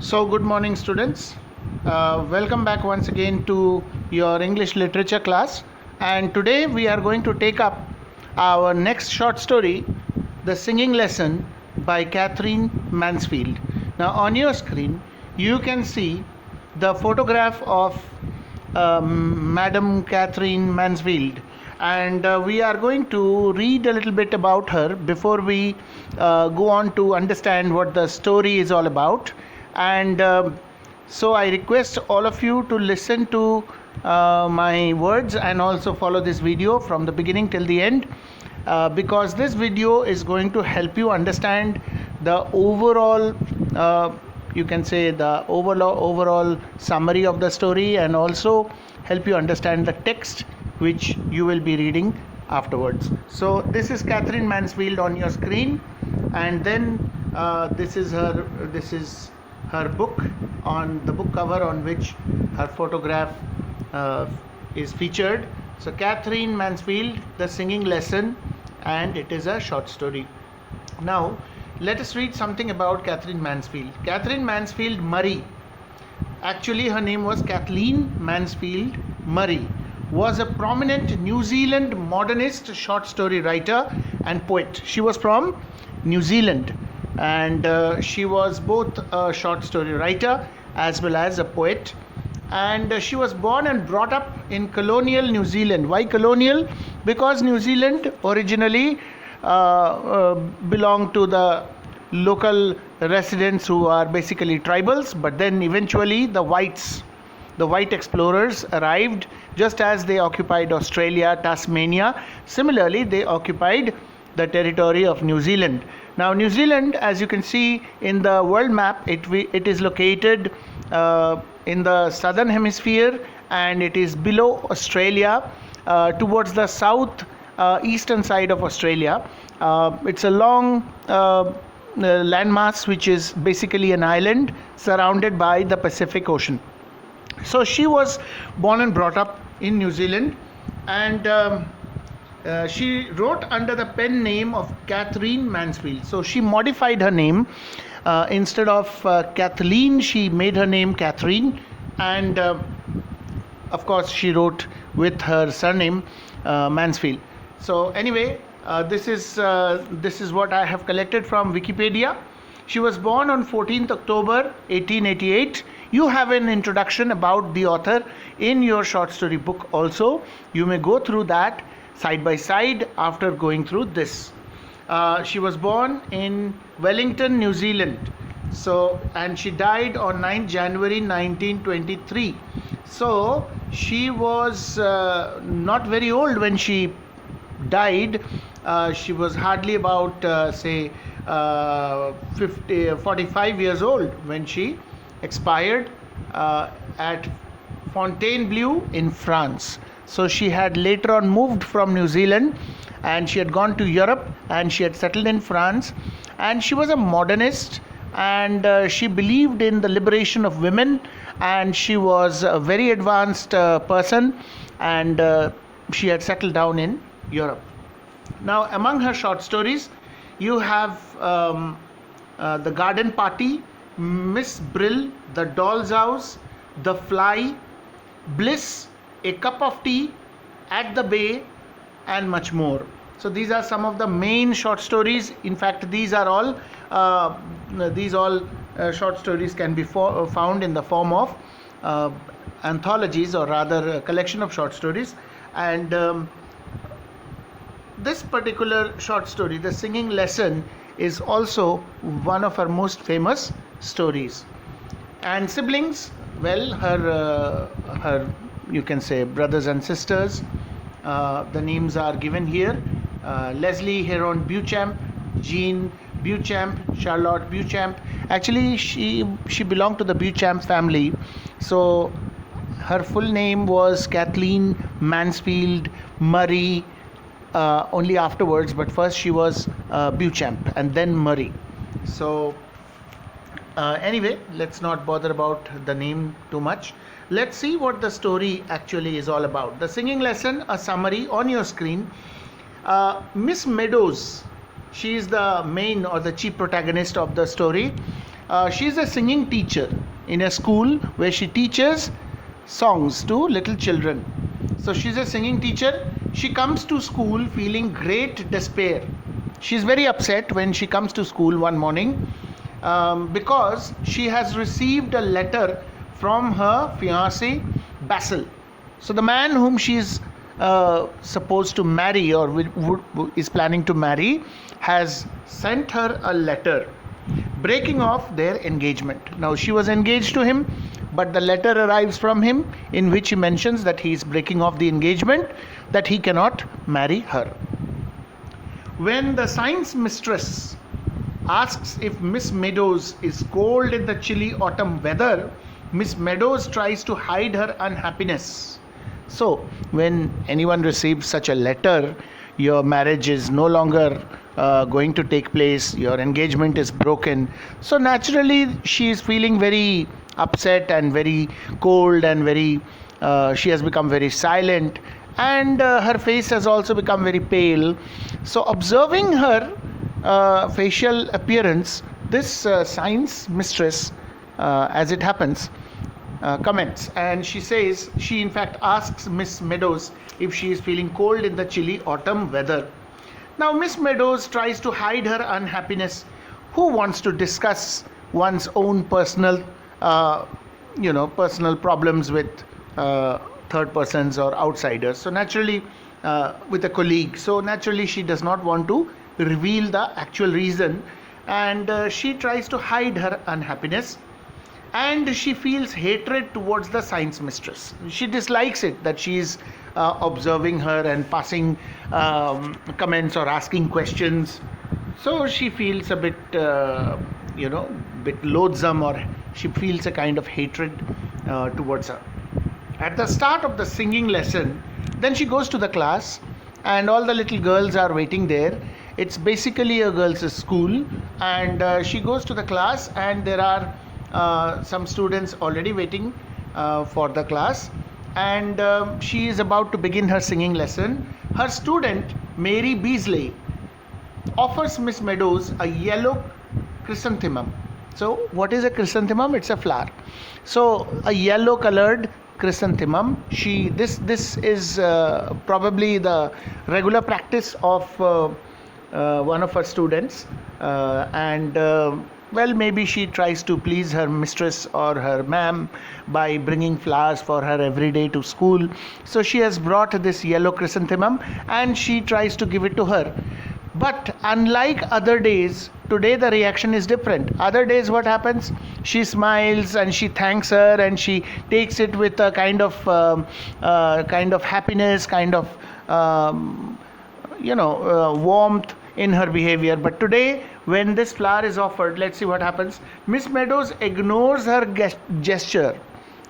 So, good morning, students. Welcome back once again to your English literature class. And today we are going to take up our next short story, The Singing Lesson by Catherine Mansfield. Now, on your screen, you can see the photograph of Madam Catherine Mansfield. And we are going to read a little bit about her before we go on to understand what the story is all about. And so I request all of you to listen to my words and also follow this video from the beginning till the end, because this video is going to help you understand the overall you can say the overall summary of the story, and also help you understand the text which you will be reading afterwards. So this is Catherine Mansfield on your screen, and then this is her book, on the book cover on which her photograph is featured. So Catherine Mansfield, The Singing Lesson, and it is a short story. Now let us read something about Catherine Mansfield. Catherine Mansfield Murray, actually her name was Kathleen Mansfield Murray, was a prominent New Zealand modernist short story writer and poet. She was from New Zealand, and she was both a short story writer as well as a poet. And she was born and brought up in colonial New Zealand. Why colonial? Because New Zealand originally belonged to the local residents who are basically tribals, but then eventually the white explorers arrived, just as they occupied Australia, Tasmania. Similarly, they occupied the territory of New Zealand. Now, New Zealand, as you can see in the world map, it is located in the southern hemisphere, and it is below Australia, towards the south eastern side of Australia. It's a long landmass, which is basically an island surrounded by the Pacific Ocean. So she was born and brought up in New Zealand, and she wrote under the pen name of Catherine Mansfield. So she modified her name. Instead of Kathleen, she made her name Catherine, and of course she wrote with her surname Mansfield. So anyway, this is what I have collected from Wikipedia. She was born on 14th October 1888. You have an introduction about the author in your short story book also. You may go through that side by side after going through this. She was born in Wellington, New Zealand. So, and she died on 9th January 1923. So she was not very old when she died. She was hardly about 45 years old when she expired at Fontainebleau in France. So she had later on moved from New Zealand, and she had gone to Europe, and she had settled in France, and she was a modernist, and she believed in the liberation of women, and she was a very advanced person, and she had settled down in Europe. Now, among her short stories, you have The Garden Party, Miss Brill, The Doll's House, The Fly, Bliss, A Cup of Tea, At the Bay, and much more. So these are some of the main short stories. In fact, these all short stories can be found in the form of anthologies, or rather a collection of short stories. And this particular short story, The Singing Lesson, is also one of her most famous stories. And siblings, well, her you can say brothers and sisters, the names are given here: Leslie Heron Beauchamp, Jean Beauchamp, Charlotte Beauchamp. Actually, she belonged to the Beauchamp family, so her full name was Kathleen Mansfield Murray, only afterwards, but first she was Beauchamp and then Murray. So anyway, let's not bother about the name too much. Let's see what the story actually is all about. The Singing Lesson, a summary on your screen. Miss Meadows, she is the main or the chief protagonist of the story. She's a singing teacher in a school where she teaches songs to little children. So she's a singing teacher. She comes to school feeling great despair. She's very upset when she comes to school one morning because she has received a letter from her fiancé Basil. So the man whom she is supposed to marry or is planning to marry has sent her a letter breaking off their engagement. Now she was engaged to him, but the letter arrives from him in which he mentions that he is breaking off the engagement, that he cannot marry her. When the science mistress asks if Miss Meadows is cold in the chilly autumn weather, Miss Meadows tries to hide her unhappiness. So, when anyone receives such a letter, your marriage is no longer going to take place, your engagement is broken. So, naturally, she is feeling very upset and very cold and very, she has become very silent, and her face has also become very pale. So, observing her facial appearance, this science mistress, as it happens, comments, and she says, she in fact asks Miss Meadows if she is feeling cold in the chilly autumn weather. Now Miss Meadows tries to hide her unhappiness. Who wants to discuss one's own personal personal problems with third persons or outsiders? So naturally, with a colleague, so naturally she does not want to reveal the actual reason, and she tries to hide her unhappiness, and she feels hatred towards the science mistress. She dislikes it that she is observing her and passing comments or asking questions. So she feels a bit bit loathsome, or she feels a kind of hatred towards her. At the start of the singing lesson, then she goes to the class, and all the little girls are waiting there. It's basically a girls' school, and she goes to the class, and there are some students already waiting for the class, and she is about to begin her singing lesson. Her student Mary Beasley offers Miss Meadows a yellow chrysanthemum. So what is a chrysanthemum? It's a flower. So a yellow colored chrysanthemum. This is probably the regular practice of one of her students, and well, maybe she tries to please her mistress or her ma'am by bringing flowers for her every day to school. So she has brought this yellow chrysanthemum, and she tries to give it to her. But unlike other days, today the reaction is different. Other days what happens? She smiles and she thanks her, and she takes it with a kind of happiness, kind of warmth in her behavior. But today, when this flower is offered, let's see what happens. Miss Meadows ignores her gesture.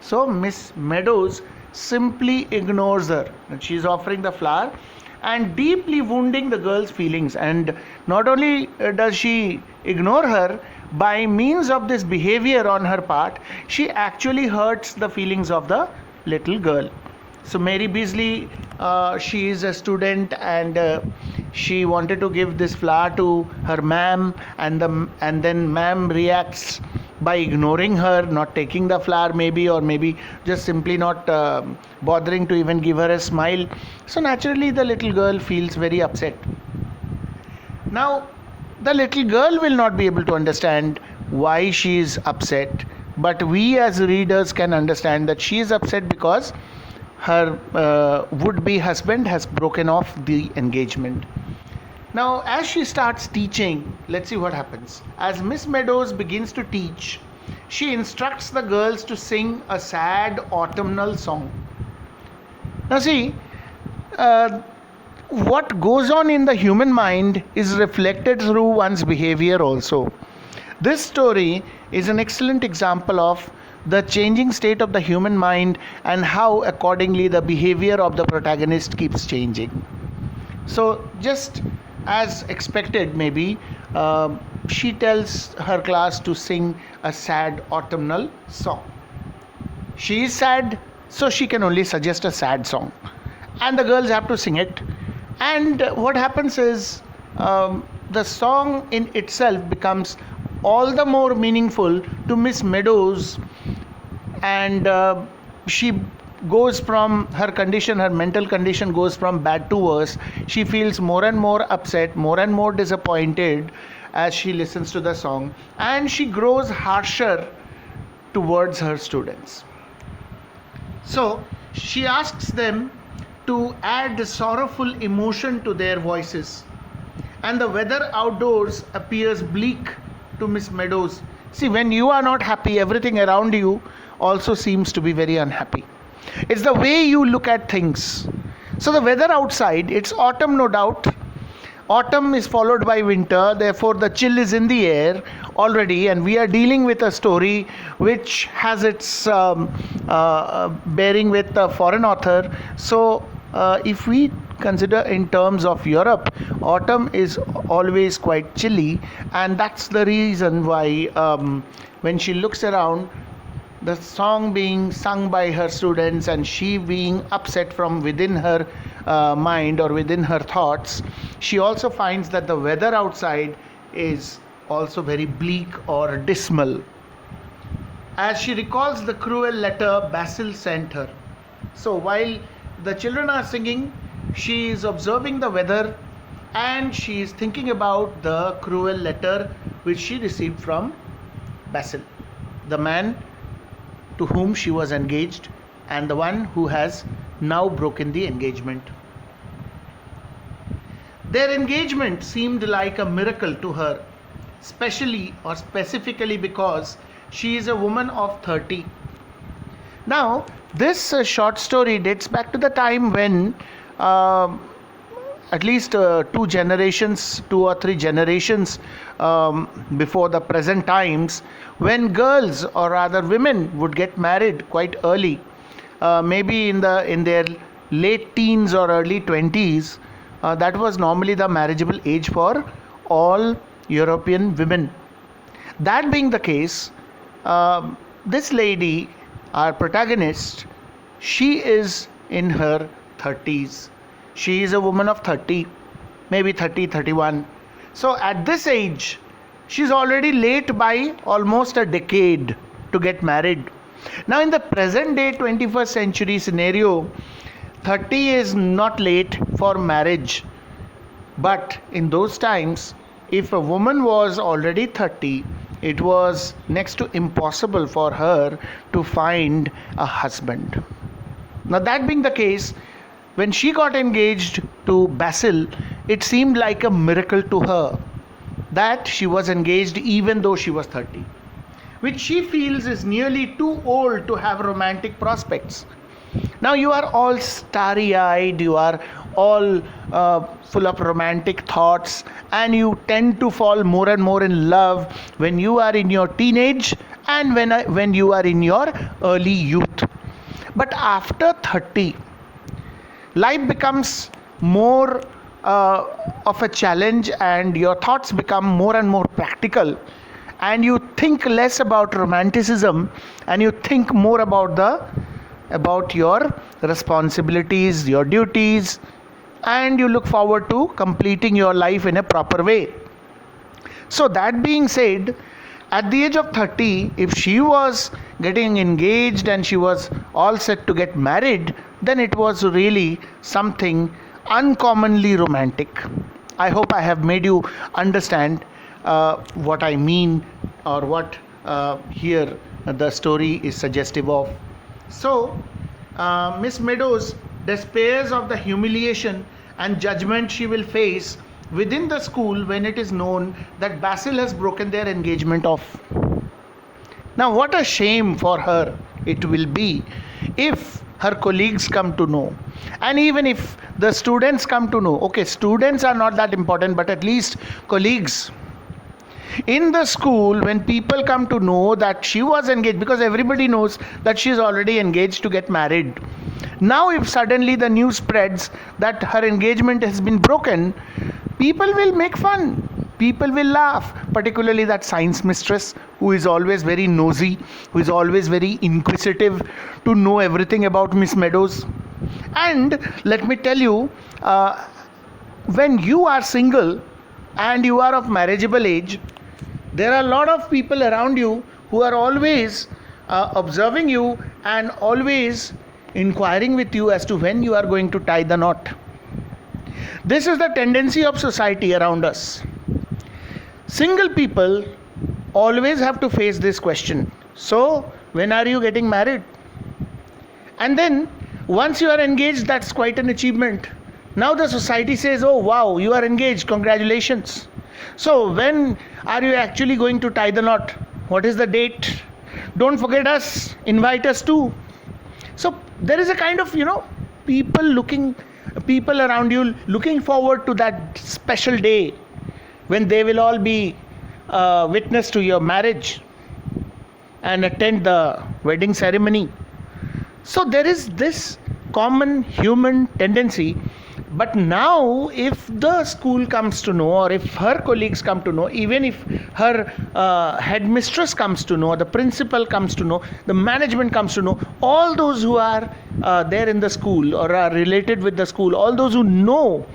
So Miss Meadows simply ignores her. She is offering the flower and deeply wounding the girl's feelings. And not only does she ignore her, by means of this behavior on her part, she actually hurts the feelings of the little girl. So Mary Beasley, she is a student, and she wanted to give this flower to her ma'am, and then ma'am reacts by ignoring her, not taking the flower maybe, or maybe just simply not bothering to even give her a smile. So naturally the little girl feels very upset. Now the little girl will not be able to understand why she is upset, but we as readers can understand that she is upset because her would-be husband has broken off the engagement. Now, as she starts teaching, let's see what happens. As Miss Meadows begins to teach, she instructs the girls to sing a sad autumnal song. Now, see, what goes on in the human mind is reflected through one's behavior also. This story is an excellent example of the changing state of the human mind, and how accordingly the behavior of the protagonist keeps changing. So just as expected, maybe she tells her class to sing a sad autumnal song. She is sad, so she can only suggest a sad song, and the girls have to sing it. And what happens is, the song in itself becomes all the more meaningful to Miss Meadows, and she goes from her condition, her mental condition goes from bad to worse. She feels more and more upset, more and more disappointed as she listens to the song, and she grows harsher towards her students. So she asks them to add sorrowful emotion to their voices, and the weather outdoors appears bleak to Miss Meadows. See, when you are not happy, everything around you also seems to be very unhappy. It's the way you look at things. So the weather outside, it's autumn, no doubt. Autumn is followed by winter, therefore the chill is in the air already, and we are dealing with a story which has its bearing with a foreign author. So if we consider in terms of Europe, autumn is always quite chilly, and that's the reason why when she looks around, the song being sung by her students and she being upset from within her mind or within her thoughts, she also finds that the weather outside is also very bleak or dismal. As she recalls the cruel letter Basil sent her. So while the children are singing, she is observing the weather and she is thinking about the cruel letter which she received from Basil, the man to whom she was engaged and the one who has now broken the engagement. Their engagement seemed like a miracle to her, especially or specifically because she is a woman of 30. Now, this short story dates back to the time when at least two or three generations before the present times, when girls or rather women would get married quite early, maybe in their late teens or early 20s. That was normally the marriageable age for all European women. That being the case, this lady, our protagonist, she is in her 30s. She is a woman of 30, maybe 30, 31. So at this age, she's already late by almost a decade to get married. Now in the present day 21st century scenario, 30 is not late for marriage. But in those times, if a woman was already 30, it was next to impossible for her to find a husband. Now that being the case, when she got engaged to Basil, it seemed like a miracle to her that she was engaged even though she was 30, which she feels is nearly too old to have romantic prospects. Now you are all starry-eyed, you are all full of romantic thoughts, and you tend to fall more and more in love when you are in your teenage and when you are in your early youth. But after 30, life becomes more of a challenge and your thoughts become more and more practical, and you think less about romanticism and you think more about your responsibilities, your duties, and you look forward to completing your life in a proper way. So that being said, at the age of 30, if she was getting engaged and she was all set to get married, then it was really something uncommonly romantic. I hope I have made you understand what I mean, or what here the story is suggestive of. So, Miss Meadows despairs of the humiliation and judgment she will face within the school when it is known that Basil has broken their engagement off. Now, what a shame for her it will be if her colleagues come to know, and even if the students come to know. Okay, students are not that important, but at least colleagues in the school, when people come to know that she was engaged, because everybody knows that she is already engaged to get married. Now if suddenly the news spreads that her engagement has been broken, people will make fun, people will laugh, particularly that science mistress who is always very nosy, who is always very inquisitive to know everything about Miss Meadows. And let me tell you, when you are single and you are of marriageable age, There are a lot of people around you who are always observing you and always inquiring with you as to when you are going to tie the knot. This is the tendency of society around us. Single people always have to face this question. So, when are you getting married? And then, once you are engaged, that's quite an achievement. Now the society says, oh wow, you are engaged, congratulations. So, when are you actually going to tie the knot? What is the date? Don't forget us, invite us too. So, there is a kind of, people around you looking forward to that special day when they will all be witness to your marriage and attend the wedding ceremony. So there is this common human tendency. But now if the school comes to know, or if her colleagues come to know, even if her headmistress comes to know, the principal comes to know, the management comes to know, all those who are there in the school or are related with the school, all those who know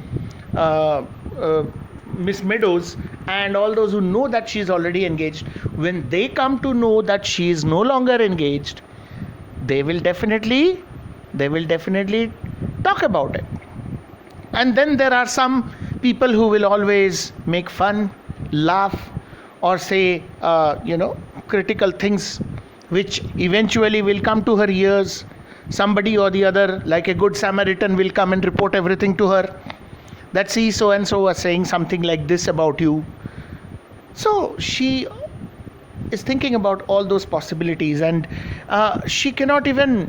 Miss Meadows and all those who know that she is already engaged, when they come to know that she is no longer engaged, they will definitely talk about it. And then there are some people who will always make fun, laugh, or say critical things which eventually will come to her ears. Somebody or the other, like a good Samaritan, will come and report everything to her, that see, so and so was saying something like this about you. So she is thinking about all those possibilities, and she cannot even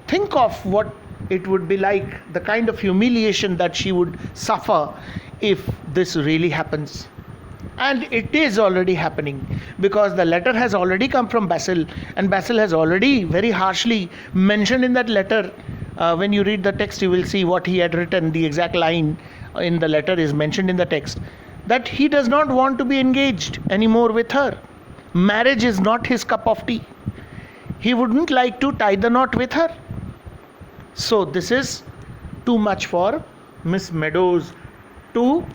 think of what it would be like, the kind of humiliation that she would suffer if this really happens. And it is already happening, because the letter has already come from Basil, and Basil has already very harshly mentioned in that letter. When you read the text, you will see what he had written. The exact line in the letter is mentioned in the text, that he does not want to be engaged anymore with her. Marriage is not his cup of tea. He wouldn't like to tie the knot with her. So this is too much for Miss Meadows to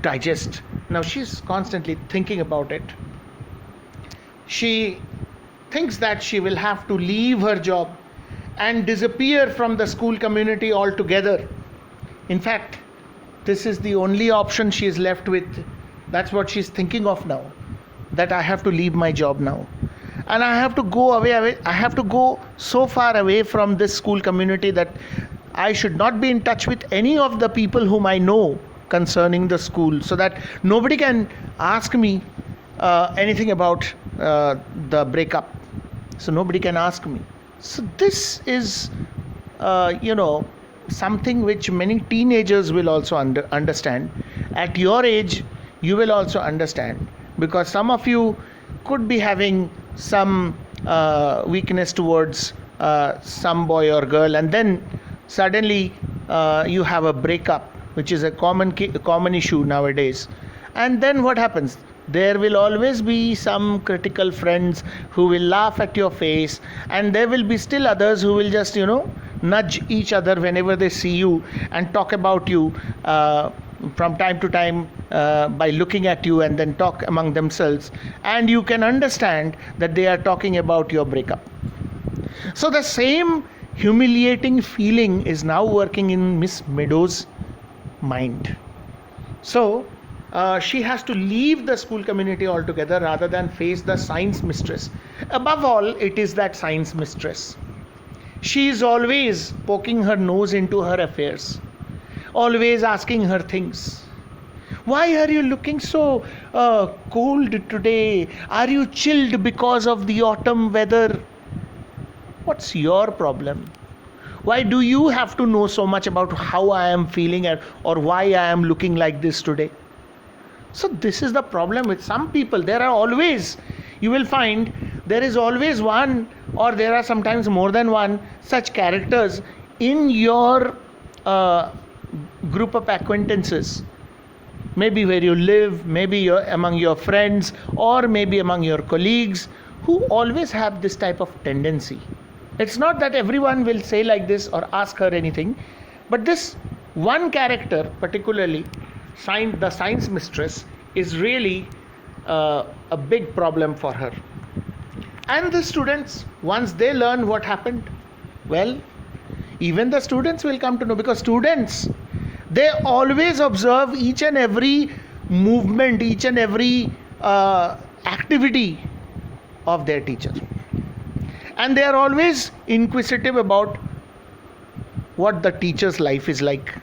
digest. Now she's constantly thinking about it. She thinks that she will have to leave her job and disappear from the school community altogether. In fact, this is the only option she is left with. That's what she's thinking of now, that I have to leave my job now. And I have to go away. I have to go so far away from this school community that I should not be in touch with any of the people whom I know concerning the school, so that nobody can ask me anything about the breakup. So nobody can ask me. So this is, something which many teenagers will also understand. At your age, you will also understand, because some of you could be having some weakness towards some boy or girl, and then suddenly you have a breakup, which is a common issue nowadays. And then what happens? There will always be some critical friends who will laugh at your face, and there will be still others who will just nudge each other whenever they see you and talk about you from time to time by looking at you, and then talk among themselves, and you can understand that they are talking about your breakup. So the same humiliating feeling is now working in Miss Meadows' mind. So she has to leave the school community altogether rather than face the science mistress. Above all, it is that science mistress. She is always poking her nose into her affairs, always asking her things. Why are you looking so cold today? Are you chilled because of the autumn weather? What's your problem? Why do you have to know so much about how I am feeling or why I am looking like this today? So this is the problem with some people. There are always, you will find, there is always one, or there are sometimes more than one such characters in your group of acquaintances. Maybe where you live, maybe among your friends, or maybe among your colleagues, who always have this type of tendency. It's not that everyone will say like this or ask her anything, but this one character particularly, the science mistress, is really a big problem for her. And the students, once they learn what happened, well, even the students will come to know, because students, they always observe each and every movement, each and every activity of their teacher, and they are always inquisitive about what the teacher's life is like,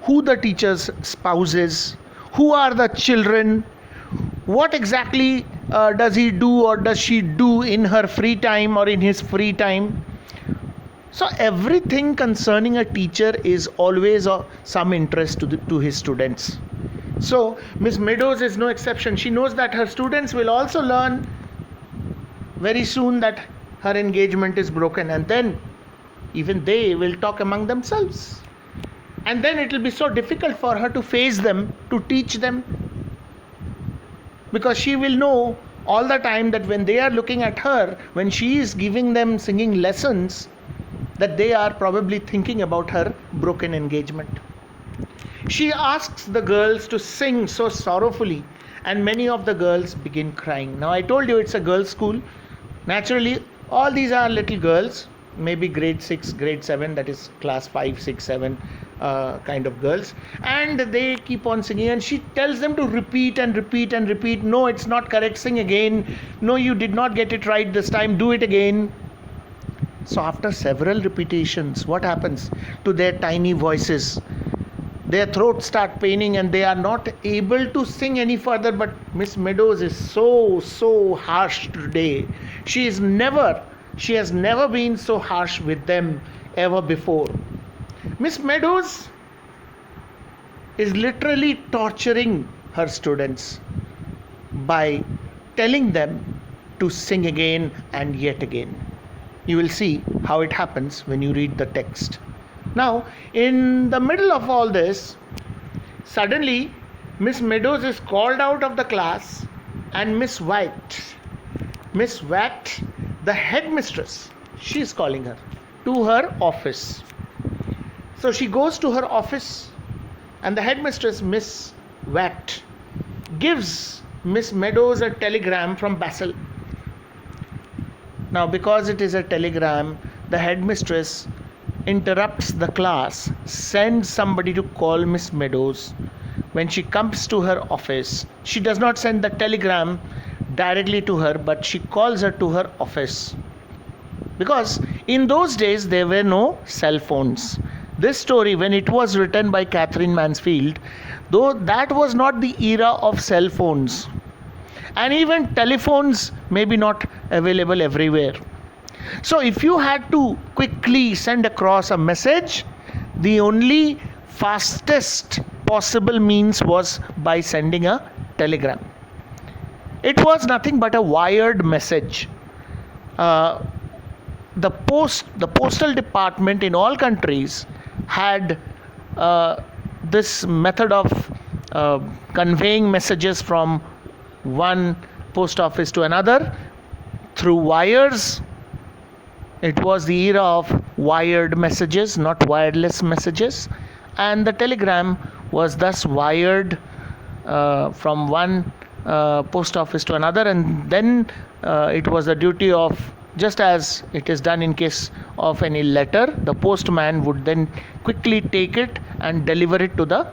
who the teacher's spouse is, who are the children, what exactly does he do or does she do in her free time or in his free time. So everything concerning a teacher is always of some interest to his students. So Miss Meadows is no exception. She knows that her students will also learn very soon that her engagement is broken, and then even they will talk among themselves. And then it will be so difficult for her to face them, to teach them, because she will know all the time that when they are looking at her, when she is giving them singing lessons, that they are probably thinking about her broken engagement. She asks the girls to sing so sorrowfully, and many of the girls begin crying. Now I told you it's a girls' school. Naturally, all these are little girls, maybe grade 6, grade 7, that is class 5, 6, 7 kind of girls, and they keep on singing, and she tells them to repeat and repeat and repeat. No, it's not correct, sing again. No, you did not get it right this time, do it again. So after several repetitions, what happens to their tiny voices? Their throats start paining and they are not able to sing any further. But Miss Meadows is so harsh today. She has never been so harsh with them ever before. Miss Meadows is literally torturing her students by telling them to sing again and yet again. You will see how it happens when you read the text. Now, in the middle of all this, suddenly Miss Meadows is called out of the class, and Miss White, the headmistress, she is calling her to her office. So she goes to her office, and the headmistress, Miss White, gives Miss Meadows a telegram from Basel. Now, because it is a telegram, the headmistress interrupts the class, sends somebody to call Miss Meadows. When she comes to her office, she does not send the telegram directly to her, but she calls her to her office. Because in those days, there were no cell phones. This story, when it was written by Catherine Mansfield, though that was not the era of cell phones, and even telephones may be not available everywhere. So if you had to quickly send across a message, the only fastest possible means was by sending a telegram. It was nothing but a wired message. The postal department in all countries had this method of conveying messages from one post office to another through wires. It was the era of wired messages, not wireless messages, and the telegram was thus wired from one post office to another, and then it was the duty of, just as it is done in case of any letter, the postman would then quickly take it and deliver it to the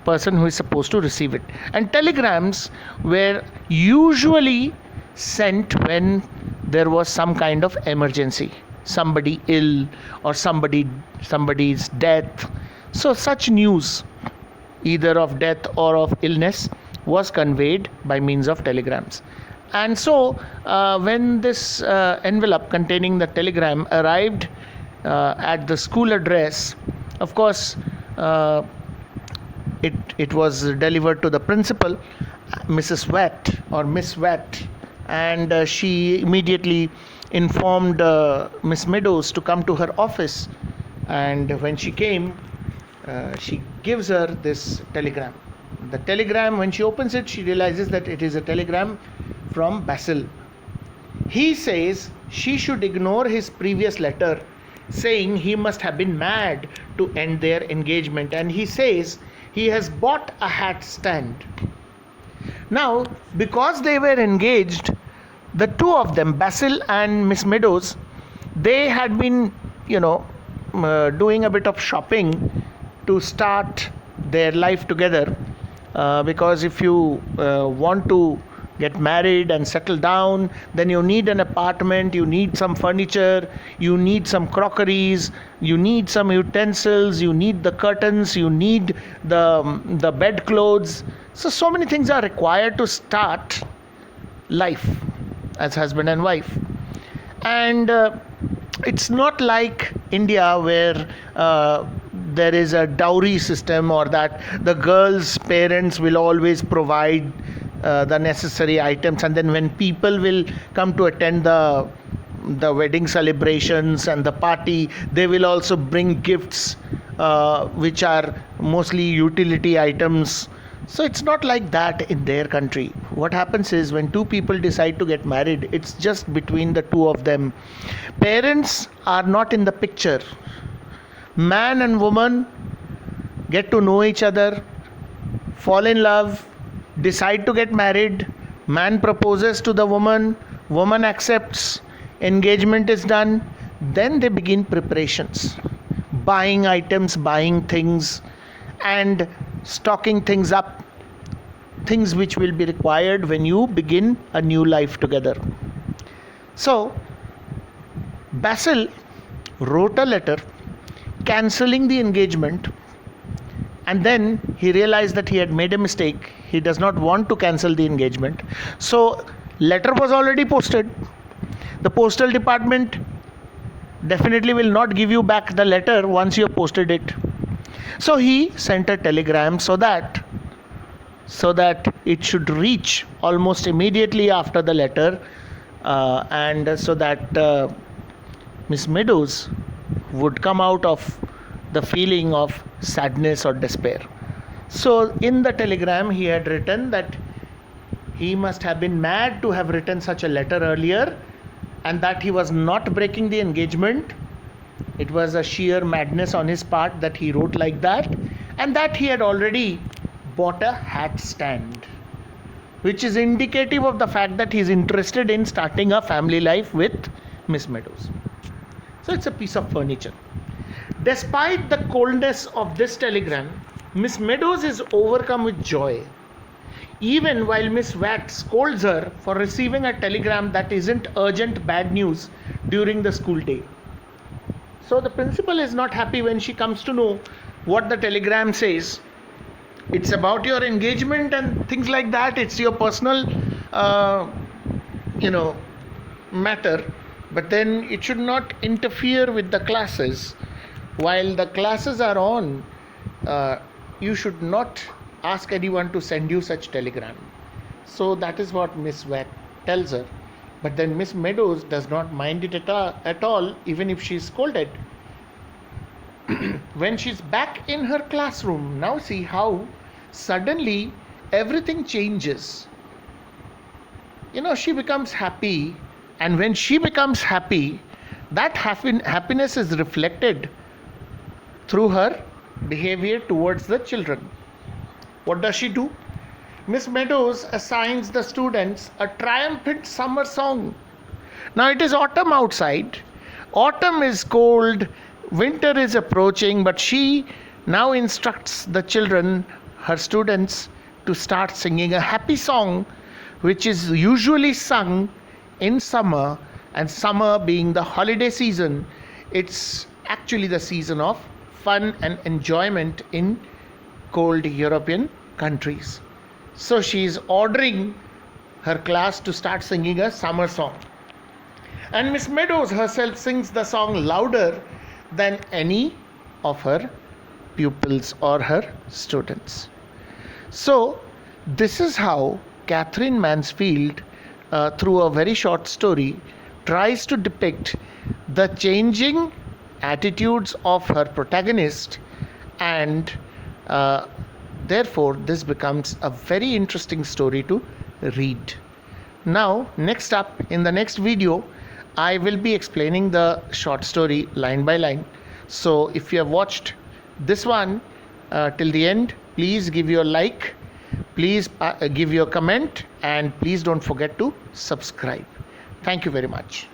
person who is supposed to receive it. And telegrams were usually sent when there was some kind of emergency, somebody ill or somebody's death. So such news, either of death or of illness, was conveyed by means of telegrams. And so when this envelope containing the telegram arrived at the school address, of course it was delivered to the principal, Mrs. Watt or Miss Watt, and she immediately informed Miss Meadows to come to her office. And when she came, she gives her this telegram. The telegram, when she opens it, she realizes that it is a telegram from Basel. He says she should ignore his previous letter saying he must have been mad to end their engagement, and he says he has bought a hat stand. Now, because they were engaged, the two of them, Basil and Miss Meadows, they had been, doing a bit of shopping to start their life together. Because if you want to get married and settle down, then you need an apartment, you need some furniture, you need some crockeries, you need some utensils, you need the curtains, you need the bed clothes. So many things are required to start life as husband and wife. And it's not like India, where there is a dowry system, or that the girl's parents will always provide the necessary items, and then when people will come to attend the wedding celebrations and the party, they will also bring gifts, which are mostly utility items. So it's not like that in their country. What happens is, when two people decide to get married, it's just between the two of them. Parents are not in the picture. Man and woman get to know each other, fall in love, decide to get married. Man proposes to the woman, woman accepts, engagement is done. Then they begin preparations, buying items, buying things, and stocking things up, things which will be required when you begin a new life together. So Basil wrote a letter cancelling the engagement, and then he realized that he had made a mistake. He does not want to cancel the engagement. So letter was already posted. The postal department definitely will not give you back the letter once you have posted it. So he sent a telegram so that it should reach almost immediately after the letter, and so that Miss Meadows would come out of the feeling of sadness or despair. So in the telegram he had written that he must have been mad to have written such a letter earlier, and that he was not breaking the engagement. It was a sheer madness on his part that he wrote like that, and that he had already bought a hat stand, which is indicative of the fact that he is interested in starting a family life with Miss Meadows. So it's a piece of furniture. Despite the coldness of this telegram, Miss Meadows is overcome with joy, even while Miss Watt scolds her for receiving a telegram that isn't urgent bad news during the school day. So the principal is not happy when she comes to know what the telegram says. It's about your engagement and things like that. It's your personal, matter. But then it should not interfere with the classes. While the classes are on, you should not ask anyone to send you such telegram. So that is what Miss Watt tells her. But then Miss Meadows does not mind it at all, even if she is scolded. When she's back in her classroom, now see how suddenly everything changes. She becomes happy, and when she becomes happy, that happiness is reflected through her behavior towards the children. What does she do? Miss Meadows assigns the students a triumphant summer song. Now it is autumn outside. Autumn is cold, winter is approaching, but she now instructs the children, her students, to start singing a happy song, which is usually sung in summer, and summer being the holiday season, it's actually the season of fun and enjoyment in cold European countries. So she is ordering her class to start singing a summer song. And Miss Meadows herself sings the song louder than any of her pupils or her students. So this is how Catherine Mansfield, through a very short story, tries to depict the changing attitudes of her protagonist, and therefore this becomes a very interesting story to read. Now, next up, in the next video, I will be explaining the short story line by line. So if you have watched this one till the end, please give your like, Please give your comment, and please don't forget to subscribe. Thank you very much.